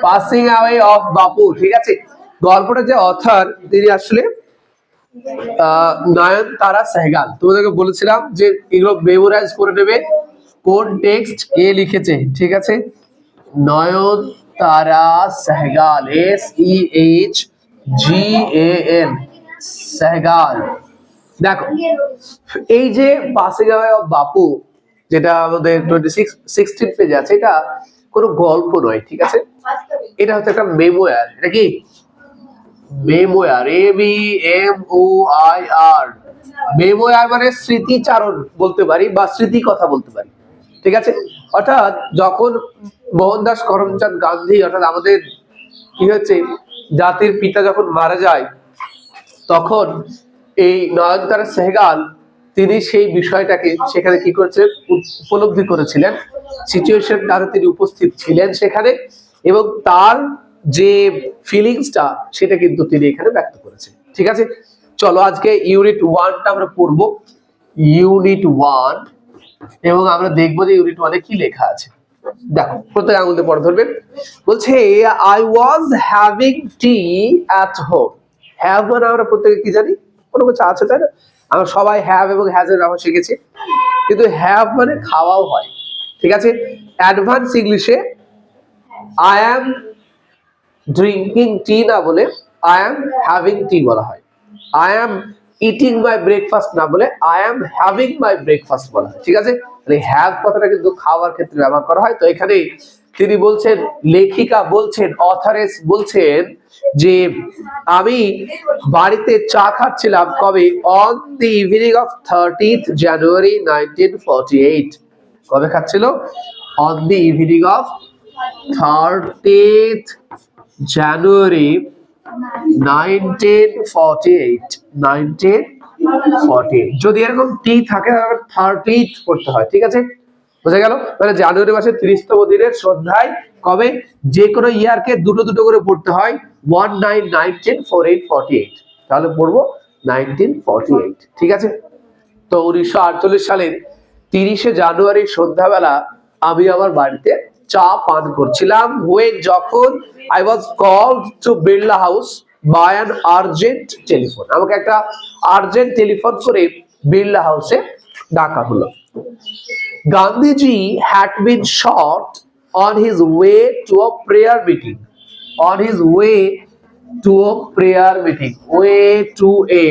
Passing away of বাপু, ঠিক আছে। গল্পটা যে অথর তিনি আসলে নয়নতারা সেহগাল। তোমাদেরকে বলেছিলাম যে এগুলো মেমোরাইজ করে নেবে, কোন টেক্সট কে লিখেছে, ঠিক আছে। নয়নতারা সেহগাল, SEHGAL, সেহগাল। দেখো এই যে পাসিং অ্যাওয়ে অফ বাপু, যেটা আমাদের 16 পেজে আছে, এটা কোনো গল্প নয়, ঠিক আছে। এটা হচ্ছে একটা মেমোয়ার। এটা কি মেমোয়ার? MEMOIR। মেমোয়ার মানে স্মৃতিচারণ বলতে পারি বা স্মৃতি কথা বলতে পারি, ঠিক আছে। অর্থাৎ যখন মোহনদাস করমচাঁদ গান্ধী, অর্থাৎ আমাদের কি হচ্ছে জাতির পিতা, যখন মারা যায়, তখন এই নয়নতারা সেহগাল তিনি সেই বিষয়টাকে সেখানে কি করেছিলেন, উপলব্ধি করেছিলেন, সিচুয়েশনটাতে তিনি উপস্থিত ছিলেন সেখানে, এবং তার যে ফিলিংসটা সেটা কিন্তু তিনি এখানে ব্যক্ত করেছেন, ঠিক আছে। চলো আজকে ইউনিট 1টা আমরা পড়বো, ইউনিট 1, এবং আমরা দেখবো যে ইউনিট 1-এ কি লেখা আছে। দেখো প্রত্যেক আঙুলতে পড়া ধরবেন। বলছে I was having tea at home. Have মানে আমরা প্রত্যেকে কি জানি, কোনো কিছু আছে, তাই না? আমরা সবাই হ্যাভ এবং হ্যাজ এর ব্যবহার শিখেছি, কিন্তু হ্যাভ মানে খাওয়াও হয়, ঠিক আছে। অ্যাডভান্স ইংলিশে আই অ্যাম ড্রিঙ্কিং টি না বলে আই অ্যাম হ্যাভিং টি বলা হয়। I am eating my breakfast না বলে I am having my breakfast বলা হয়, ঠিক আছে। মানে হ্যাভ কথাটা কিন্তু খাওয়ার ক্ষেত্রে ব্যবহার করা হয়। তো এখানে তিনি বলছেন, লেখিকা বলছেন, অথরেস বলছেন যে আমি বাড়িতে চা খাচ্ছিলাম কবে, on the evening of 30th January 1948। কবে খাচ্ছিল? On the evening of 30th January 1948। 1948 যদি এরকম টি থাকে তাহলে 30th পড়তে হয়, ঠিক আছে। বোঝা গেল? মানে জানুয়ারি মাসের 30তম দিনের সন্ধ্যায় কবে, যে কোনো ইয়ারকে দুটো দুটো করে পড়তে হয়, 1948, তাহলে পড়বো 1948, ঠিক আছে। তো 1948 সালের 30শে জানুয়ারি সন্ধ্যাবেলা আমি আমার বাড়িতে চা পান করছিলাম, when যখন I was called to Birla house by an urgent telephone। আমাকে একটা আর্জেন্ট টেলিফোন করে বিড়লা হাউসে ডাকা হলো। Gandhiji had been shot on his way to a prayer meeting। on his way to a prayer meeting, way to a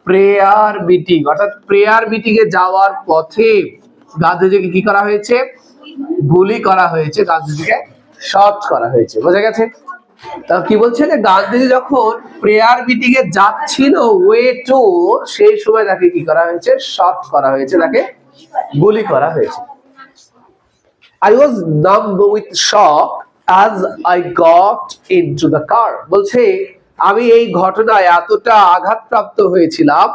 prayer meeting, অর্থাৎ prayer meeting এ যাওয়ার পথে গান্ধীজিকে কি করা হয়েছে? গুলি করা হয়েছে, গান্ধীজিকে শট করা হয়েছে। বোঝা গেছে? তা কি বলছে যে গান্ধীজি যখন প্রেয়ার মিটিং এ যাচ্ছিল ওয়ে টু, সেই সময় তাকে কি করা হয়েছে? শট করা হয়েছে, তাকে গুলি করা হয়েছে। I was numb with shock as I got into the car। বলছে আমি এই ঘটনায় এতটা আঘাতপ্রাপ্ত হয়েছিলাম,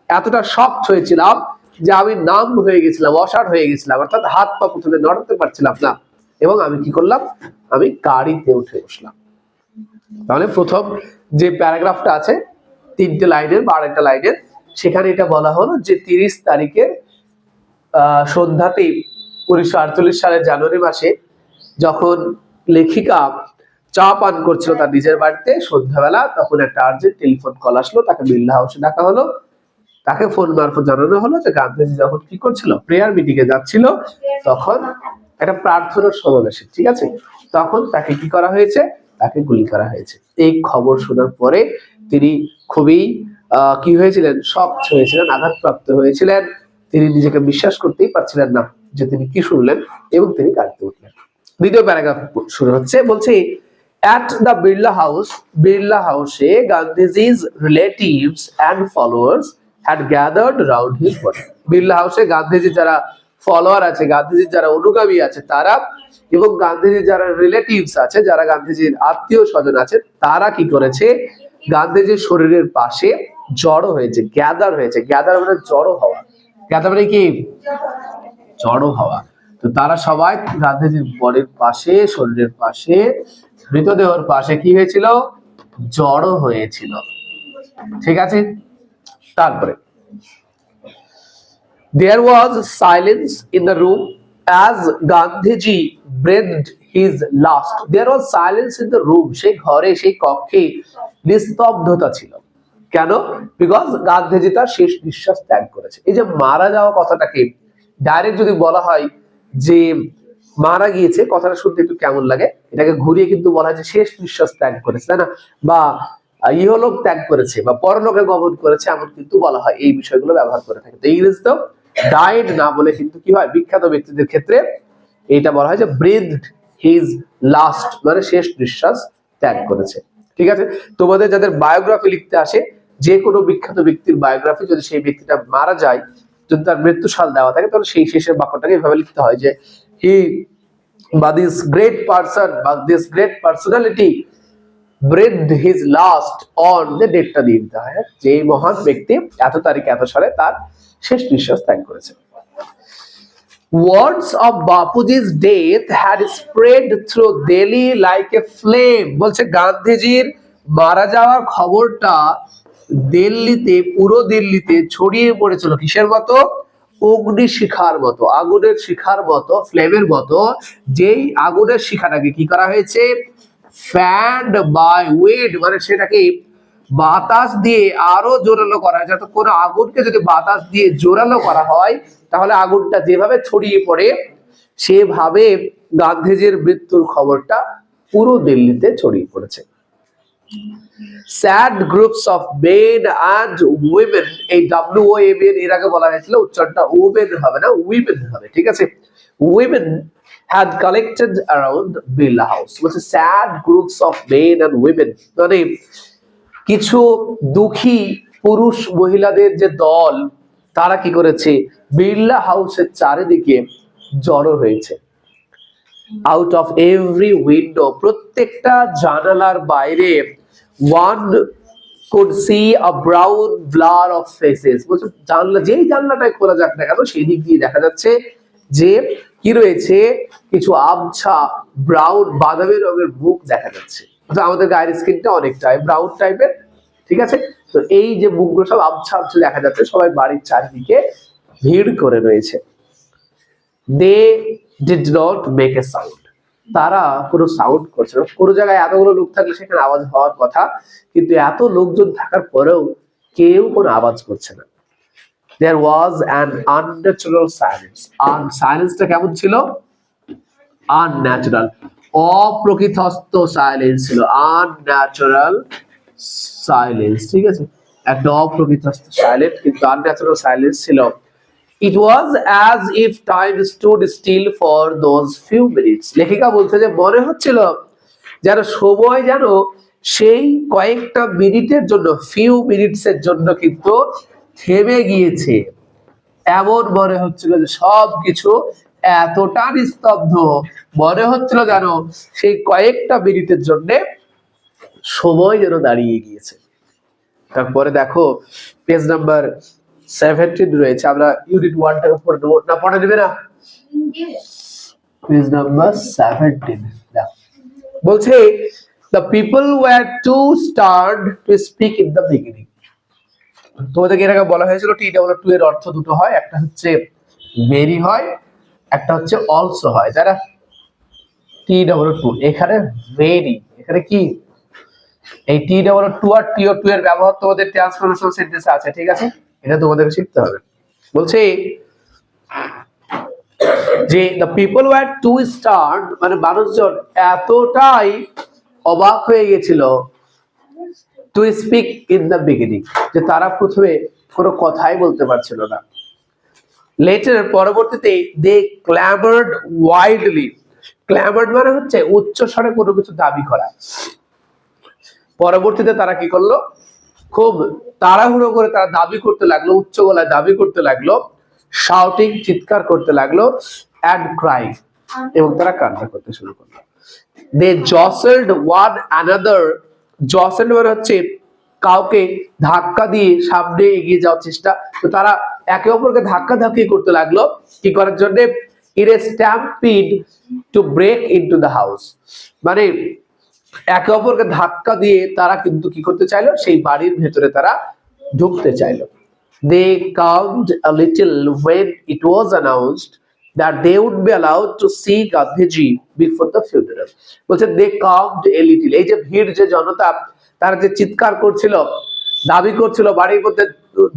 এতটা শকড হয়েছিলাম যে আমি নাম হয়ে গেছিলাম, অসাড় হয়ে গেছিলাম, অর্থাৎ হাত পা প্রথমে নড়াতে পারছিলাম না, এবং আমি কি করলাম? আমি গাড়িতে উঠে বসলাম। তাহলে প্রথম যে প্যারাগ্রাফটা আছে 3টে লাইনের বা 2টা লাইনের, সেখানে এটা বলা হলো যে 30 তারিখের সন্ধ্যাতে 1948 সালের জানুয়ারি মাসে যখন লেখিকা চা পান করছিল তার নিজের বাড়িতে সন্ধ্যাবেলা, তখন একটা আর্জেন্ট টেলিফোন কল আসলো, তাকে বিড়লা হাউসে ডাকা হলো। তাকে ফোন মারফত জানানো হলো যে গান্ধীজি যখন কি করছিল? প্রেয়ার মিটিং এ যাচ্ছিল, তখন একটা প্রার্থনার সমাবেশে, ঠিক আছে, তখন তাকে কি করা হয়েছে? তাকে গুলি করা হয়েছে। এই খবর শোনার পরে তিনি খুবই কি হয়েছিলেন? শকড হয়েছিলেন, আঘাতপ্রাপ্ত হয়েছিলেন। তিনি নিজেকে বিশ্বাস করতেই পারছিলেন না যে তিনি কি শুনলেন, এবং তিনি গাড়িতে উঠলেন। দ্বিতীয় প্যারাগ্রাফ শুরু হচ্ছে, বলছে at the Birla House, Birla House, Gandhiji's relatives and followers had gathered around his body। Birla হাউসে গান্ধীজির যারা ফলোয়ার আছে, গান্ধীজির যারা অনুগামী আছে তারা, এবং গান্ধীজির যারা রিলেটিভস আছে, যারা গান্ধীজির আত্মীয় স্বজন আছে, তারা কি করেছে? গান্ধীজির শরীরের পাশে জড়ো হয়েছে, গ্যাদার হয়েছে। গ্যাদার মানে জড়ো হওয়া, গ্যাদার মানে কি? জড়ো হওয়া। তো তারা সবাই গান্ধীজির বডির পাশে, শরীরের পাশে, মৃতদেহের পাশে কি হয়েছিল? জড়ো হয়েছিল, ঠিক আছে। তারপরে there was silence in the room as Gandhiji breathed his last, there was silence in the room. সেই ঘরে সেই কক্ষে নিস্তব্ধতা ছিল। কেন? বিকজ গান্ধীজি তার শেষ নিঃশ্বাস ত্যাগ করেছে। এই যে মারা যাওয়া কথাটাকে ডাইরেক্ট যদি বলা হয় যে মারা গিয়েছে, কথাটা শুনতে একটু কেমন লাগে, এটাকে ঘুরিয়ে কিন্তু বলা হয় যে শেষ নিঃশ্বাস ত্যাগ করেছে, তাই না? বা ইহলোক ত্যাগ করেছে বা পরলোকে গমন করেছে, এমন কিন্তু বলা হয়, এই বিষয়গুলো ব্যবহার করে থাকে। তো ইংরেজিতে ডাইড না বলে কিন্তু কি হয়, বিখ্যাত ব্যক্তিদের ক্ষেত্রে এটা বলা হয় যে ব্রিথড হিজ লাস্ট, মানে শেষ নিঃশ্বাস ত্যাগ করেছে। ঠিক আছে, তোমাদের যাদের বায়োগ্রাফি লিখতে আসে, যে কোনো বিখ্যাত ব্যক্তির বায়োগ্রাফি, যদি সেই ব্যক্তিটা মারা যায়, যদি তার মৃত্যু সাল দেওয়া থাকে, তাহলে সেই শেষের বাক্যটাকে এভাবে লিখতে হয় যে হি বা দিস গ্রেট পারসন বা this great personality breathed his last on, the ডেটটা দিয়ে দিতে হয়, যে এই মহান ব্যক্তি এত তারিখ এত সালে তার শেষ নিঃশ্বাস ত্যাগ করেছে। Words of Bapuji's death had spread through Delhi like a flame, বলছে গান্ধীজির মারা যাওয়ার খবরটা দিল্লিতে, পুরো দিল্লিতে ছড়িয়ে পড়েছিল কিসের মতো? অগ্নি শিখার মতো, আগুনের শিখার মতো, ফ্লেমের মতো। যেই আগুনের শিখাটাকে কি করা হয়েছে? ফ্যান্ড বাই উইন্ড, মানে সেটাকে বাতাস দিয়ে আরো জোরালো করা হয়। যাতে কোনো আগুনকে যদি বাতাস দিয়ে জোরালো করা হয়, তাহলে আগুনটা যেভাবে ছড়িয়ে পড়ে, সেভাবে গান্ধীজির মৃত্যুর খবরটা পুরো দিল্লিতে ছড়িয়ে পড়েছে। Sad groups of men and women, এই WOMEN এর আগে বলা হয়েছিল, উচ্চারণটা ওমেন হবে না, উইমেন হবে। ঠিক আছে, women had collected around Birla House. What's a sad groups of men and women, মানে কিছু দুঃখী পুরুষ মহিলাদের যে দল, তারা কি করেছে? বিড়লা হাউসের চারিদিকে জড়ো হয়েছে। আউট অফ এভরি উইন্ডো, প্রত্যেকটা জানালার বাইরে, one could see a brown blur of faces, বলছে জানলা, যেই জানলাটাই খোলা যাক না কেন, সেই দিক দিয়ে দেখা যাচ্ছে যে কি রয়েছে, কিছু আবছা ব্রাউন বাদামি রঙের মুখ দেখা যাচ্ছে। আমাদের গায়ের স্কিনটা অনেকটাই ব্রাউন টাইপের, ঠিক আছে? তো এই যে মুখগুলো সব আবছা আবছা দেখা যাচ্ছে, সবাই বাড়ির চারিদিকে ভিড় করে রয়েছে। They did not make a sound, তারা কোনো সাউন্ড করছে না। কোনো জায়গায় এতগুলো লোক থাকলে সেখানে আওয়াজ হওয়ার কথা, কিন্তু এত লোকজন থাকার পরেও কেউ কোনো আওয়াজ করছে না। There was an unnatural silence. আর সাইলেন্সটা কেমন ছিল? আনন্যাচারাল, অপ্রকৃতিস্থ সাইলেন্স ছিল, আনন্যাচারাল সাইলেন্স। ঠিক আছে, একটা অপ্রকৃতিস্থ সাইলেন্স, কিন্তু আনন্যাচারাল সাইলেন্স ছিল। It was as if time stood still for those few minutes. লেখিকা বলছে যে মনে হচ্ছিল যেন সময় যেন সেই কয়েকটা মিনিটের জন্য, ফিউ মিনিটস এর জন্য কিন্তু থেমে গিয়েছে। এমন মনে হচ্ছিল যে সবকিছু এতটা নিস্তব্ধ, মনে হচ্ছিল যেন সেই কয়েকটা মিনিটের জন্য সময় যেন দাঁড়িয়ে গিয়েছে। তারপরে দেখো পেজ নাম্বার 17 রয়েছে, আমরা ইউনিট 1টা পড়ে দেবো না, পড়ে দেবে না? পেজ নাম্বার 17 বলছে the people were too starved to speak in the beginning. তোমাদেরকে এর আগে বলা হয়েছিল TW2 এর অর্থ দুটো হয়, একটা হচ্ছে ভেরি হয়, একটা হচ্ছে অলসো হয়, তাই না? TW2 এখানে ভেরি, এখানে কি এই TW2 আর TO2 এর ব্যবহার তোমাদের ট্রান্সফরমেশন সেন্টেন্সে আছে। ঠিক আছে, এটা তোমাদেরকে শিখতে হবে। বলছে যে the people were too starved, মানে মানুষজন এতটাই অবাক হয়ে গেছিল, to speak in the beginning, যে তারা প্রথমে কোনো কথাই বলতে পারছিল না। later, পরবর্তীতে they clamored wildly. clamored মানে হচ্ছে উচ্চ স্বরে কোনো কিছু দাবি করা। পরবর্তীতে তারা কি করলো? খুব তাড়াহুড়ো করে তারা দাবি করতে লাগলো, উচ্চ গলায় দাবি করতে লাগলো, শাউটিং, চিৎকার করতে লাগলো, and crying, এবং তারা কান্না করতে শুরু করলো। they jostled one another. jostled মানে হচ্ছে কাউকে ধাক্কা দিয়ে সামনে এগিয়ে যাওয়ার চেষ্টা। তো তারা একে অপরকে ধাক্কা ধাক্কি করতে লাগলো, কি করার জন্য? in a stampede to break into the house, মানে একে অপরকে ধাক্কা দিয়ে তারা কিন্তু কি করতে চাইলো? সেই বাড়ির ভেতরে তারা ঢুকতে চাইলো। they calmed a little when it was announced that they would be allowed to see Gandhiji before the funeral. বলছে they calmed a little. এই যে ভিড়, যে জনতা, তারা যে চিৎকার করছিল, দাবি করছিল, বাড়ির মধ্যে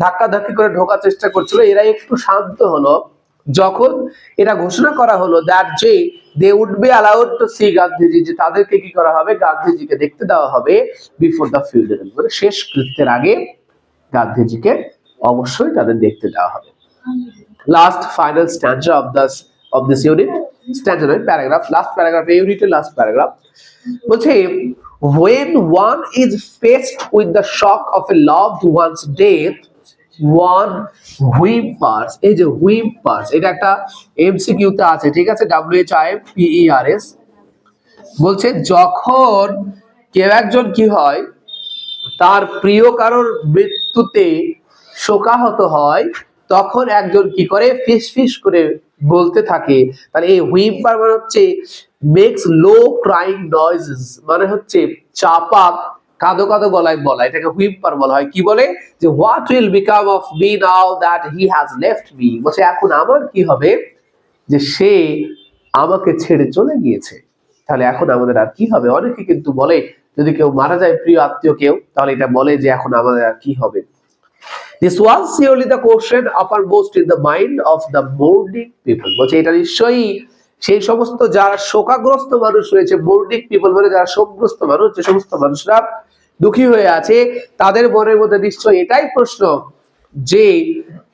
ধাক্কাধাক্কি করে ঢোকার চেষ্টা করছিল, এরা একটু শান্ত হলো যখন এটা ঘোষণা করা হলো that যে they would be allowed to see Gandhiji, যে তাদেরকে কি করা হবে, গান্ধীজিকে দেখতে দেওয়া হবে বিফোর দ্য ফিউনারাল, মানে শেষ কৃত্যের আগে গান্ধীজিকে অবশ্যই তাদের দেখতে দেওয়া হবে। Last final স্ট্যান্জা of this unit, স্ট্যান্জা নয়, প্যারাগ্রাফ, লাস্ট প্যারাগ্রাফ, এই ইউনিটের লাস্ট প্যারাগ্রাফ বলছে when one is faced with the shock of a loved one's death, one whimpers. এই যে whimpers, এটা একটা এমসিকিউ তে আছে, ঠিক আছে, WHIMPERS। বলছে যখন কেউ একজন কি হয়, তার প্রিয় কারোর মৃত্যুতে শোকাহত হয়, তখন একজন কি করে, ফিস ফিস করে বলতে থাকে। তাহলে এই হুইম্পার মানে হচ্ছে মেক্স লো ক্রাইং নয়েজেস, মানে হচ্ছে চাপা কাঁদো কাঁদো গলায় বলা, এটাকে হুইম্পার বলা হয়। কি বলে, যে what will become of me now that he has left me, বলছে এখন আমার কি হবে যে সে আমাকে ছেড়ে চলে গিয়েছে, তাহলে এখন আমাদের আর কি হবে। অনেকে কিন্তু বলে যদি কেউ মারা যায়, প্রিয় আত্মীয় কেউ, তাহলে এটা বলে যে এখন আমাদের আর কি হবে। This was surely the question uppermost in the mind of the mourning people. বলছে এটা নিশ্চয়ই সেই সমস্ত যারা শোকাগ্রস্ত মানুষ রয়েছে, mourning people মানে যারা শোকগ্রস্ত মানুষ, যে সমস্ত মানুষরা দুঃখী হয়ে আছে, তাদের মনের মধ্যে নিশ্চয়ই এটাই প্রশ্ন যে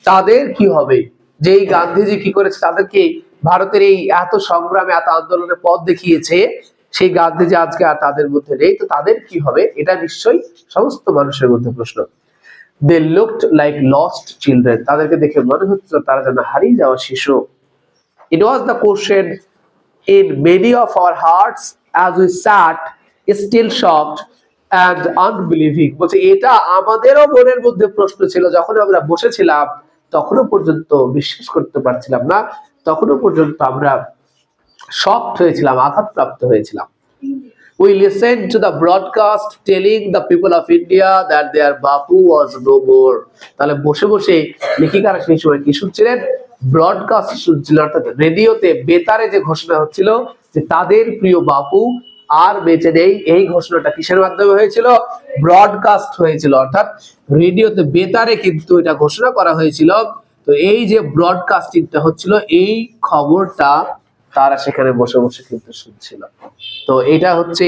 তাদের কি হবে, যে এই গান্ধীজি কি করেছে, তাদেরকে ভারতের এই এত সংগ্রামে, এত আন্দোলনে পথ দেখিয়েছে, সেই গান্ধীজি আজকে আর তাদের মধ্যে নেই, তো তাদের কি হবে, এটা নিশ্চয়ই সমস্ত মানুষের মধ্যে প্রশ্ন। They looked like lost children. তাদেরকে দেখে মনে হচ্ছিল তারা যেন হারিয়ে যাওয়া শিশু। It was the question in many of our hearts as we sat, still shocked and unbelieving. বলছে এটা আমাদেরও মনের মধ্যে প্রশ্ন ছিল, যখন আমরা বসেছিলাম তখনও পর্যন্ত বিশ্বাস করতে পারছিলাম না, তখনও পর্যন্ত আমরা শকড হয়েছিলাম, আঘাতপ্রাপ্ত হয়েছিলাম। We listened to the broadcast telling the people of India that their Bapu was no more. তাহলে বসে বসে লেখিকারা সেই সময় কি শুনছিলেন, ব্রডকাস্ট শুনছিলেন, অর্থাৎ রেডিওতে বেতারে যে ঘোষণা হচ্ছিল যে তাদের প্রিয় বাপু আর বেঁচে নেই, এই ঘোষণাটা কিসের মাধ্যমে হয়েছিল, ব্রডকাস্ট হয়েছিল, অর্থাৎ রেডিওতে বেতারে কিন্তু এটা ঘোষণা করা হয়েছিল। তো এই যে ব্রডকাস্টিংটা হচ্ছিল, এই খবরটা তারা সেখানে বসে বসে কিন্তু শুনছিল। তো এটা হচ্ছে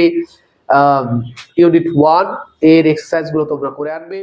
ইউনিট 1 এর এক্সারসাইজ গুলো তোমরা করে আনবে।